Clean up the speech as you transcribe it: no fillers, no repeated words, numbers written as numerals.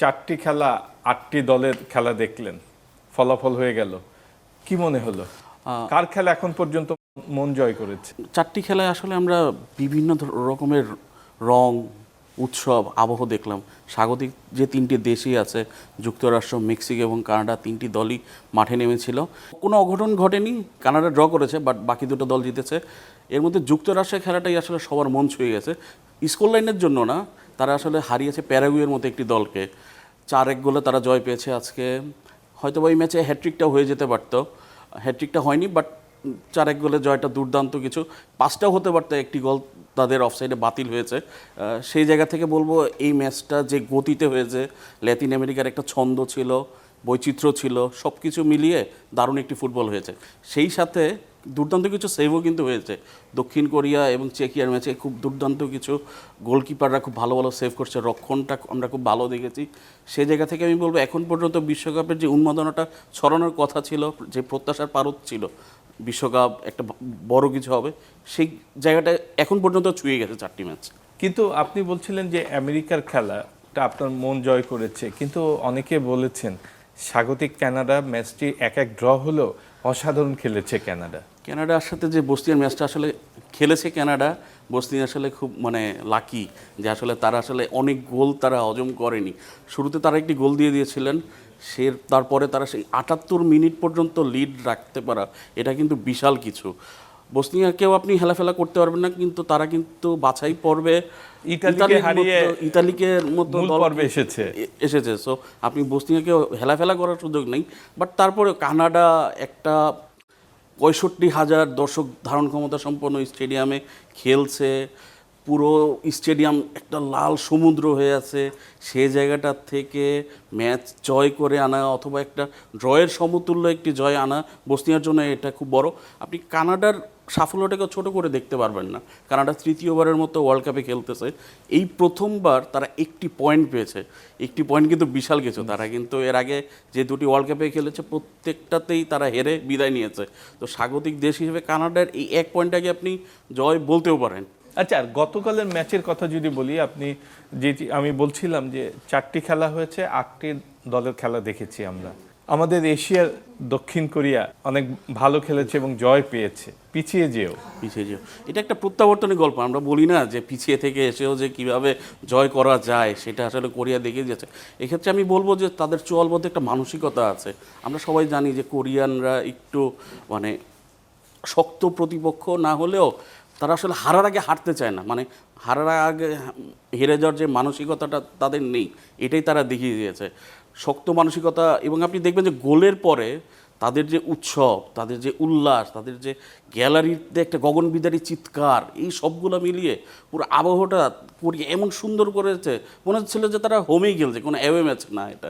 4টি খেলা 8টি দলের খেলা দেখলেন, ফলাফল হয়ে গেল, কি মনে হলো? কার খেলা এখন পর্যন্ত মন জয় করেছে? 4টি খেলায় আসলে আমরা বিভিন্ন রকমের রং, উৎসব, আবহ দেখলাম। স্বাগতিক যে 3টি দেশই আছে, যুক্তরাষ্ট্র, মেক্সিকো এবং কানাডা, 3টি দলই মাঠে নেমেছিল। কোনো অঘটন ঘটেনি, কানাডা ড্র করেছে, বাট বাকি দুটো দল জিতেছে। এর মধ্যে যুক্তরাষ্ট্রের খেলাটাই আসলে সবার মন ছুঁয়ে গেছে। স্কোর লাইনের জন্য না, তারা আসলে হারিয়েছে প্যারাগুয়ের মতো একটি দলকে। 4-1 গোলে তারা জয় পেয়েছে আজকে। হয়তো এই ম্যাচে হ্যাট্রিকটাও হয়ে যেতে পারতো, হ্যাট্রিকটা হয়নি, বাট 4-1 গোলে জয়টা দুর্দান্ত কিছু। 5টাও হতে পারতো, একটি গোল তাদের অফসাইডে বাতিল হয়েছে। সেই জায়গা থেকে বলবো এই ম্যাচটা যে গতিতে হয়েছে, ল্যাতিন আমেরিকার একটা ছন্দ ছিল, বৈচিত্র্য ছিল, সব কিছু মিলিয়ে দারুণ একটি ফুটবল হয়েছে। সেই সাথে দুর্দান্ত কিছু সেভও কিন্তু হয়েছে। দক্ষিণ কোরিয়া এবং চেকিয়ার ম্যাচে খুব দুর্দান্ত কিছু গোলকিপাররা খুব ভালো ভালো সেভ করছে, রক্ষণটা আমরা খুব ভালো দেখেছি। সেই জায়গা থেকে আমি বলবো এখন পর্যন্ত বিশ্বকাপের যে উন্মাদনাটা ছড়ানোর কথা ছিল, যে প্রত্যাশার পারদ ছিল বিশ্বকাপ একটা বড় কিছু হবে, সেই জায়গাটা এখন পর্যন্ত ছুঁয়ে গেছে 4টি ম্যাচ। কিন্তু আপনি বলছিলেন যে আমেরিকার খেলাটা আপনার মন জয় করেছে, কিন্তু অনেকে বলেছেন স্বাগতিক কানাডা ম্যাচটি 1-1 ড্র হলো, অসাধারণ খেলেছে কানাডা। কানাডার সাথে যে বসনিয়ার ম্যাচটা আসলে খেলেছে কানাডা, বসনিয়া আসলে খুব লাকি যে আসলে তারা আসলে অনেক গোল তারা হজম করেনি। শুরুতে তারা একটি গোল দিয়ে দিয়েছিলেন, তারপরে তারা সেই 78 মিনিট পর্যন্ত লিড রাখতে পারা, এটা কিন্তু বিশাল কিছু। বসনিয়াকেও আপনি হেলাফেলা করতে পারবেন না, কিন্তু তারা কিন্তু বাছাই পর্বে ইতালিকে মতো পর্বে এসেছে। সো আপনি বসনিয়াকেও হেলাফেলা করার সুযোগ নেই। বাট তারপরে কানাডা একটা 65,000 দর্শক ধারণ ক্ষমতা সম্পন্ন স্টেডিয়ামে খেলছে, পুরো স্টেডিয়াম একটা লাল সমুদ্র হয়ে আছে। সেই জায়গাটা থেকে ম্যাচ জয় করে আনা অথবা একটা ড্রয়ের সমতুল্য একটি জয় আনা বসনিয়ার জন্য এটা খুব বড়। আপনি কানাডার সাফল্যটাকে ছোট করে দেখতে পারবেন না। কানাডা তৃতীয়বারের মতো ওয়ার্ল্ড কাপে খেলতেছে, এই প্রথমবার তারা একটি পয়েন্ট পেয়েছে। একটি পয়েন্ট কিন্তু বিশাল কিছু। তারা কিন্তু এর আগে যে 2টি ওয়ার্ল্ড কাপে খেলেছে প্রত্যেকটাতেই তারা হেরে বিদায় নিয়েছে। তো স্বাগতিক দেশ হিসেবে কানাডার এই 1 পয়েন্টটাকে আপনি জয় বলতেও পারেন। আচ্ছা, আর গতকালের ম্যাচের কথা যদি বলি, আপনি যেটি আমি বলছিলাম যে 4টি খেলা হয়েছে, 8টি দলের খেলা দেখেছি আমরা। আমাদের এশিয়ার দক্ষিণ কোরিয়া অনেক ভালো খেলেছে এবং জয় পেয়েছে, পিছিয়ে যেও। এটা একটা প্রত্যাবর্তনের গল্প। আমরা বলি না যে পিছিয়ে থেকে এসেও যে কিভাবে জয় করা যায়, সেটা আসলে কোরিয়া দেখিয়ে দিয়েছে। এক্ষেত্রে আমি বলবো যে তাদের চোয়ালবদ্ধ একটা মানসিকতা আছে। আমরা সবাই জানি যে কোরিয়ানরা একটু শক্ত প্রতিপক্ষ না হলেও তারা আসলে হারার আগে হারতে চায় না, হারার আগে হেরে যাওয়ার যে মানসিকতাটা তাদের নেই, এটাই তারা দেখিয়ে দিয়েছে, শক্ত মানসিকতা। এবং আপনি দেখবেন যে গোলের পরে তাদের যে উৎসব, তাদের যে উল্লাস, তাদের যে গ্যালারিতে একটা গগনবিদারী চিৎকার, এই সবগুলো মিলিয়ে পুরো আবহাওয়াটা এমন সুন্দর করেছে, মনে হচ্ছিল যে তারা হোমেই খেলছে, কোনো অ্যাওয়ে ম্যাচ না এটা।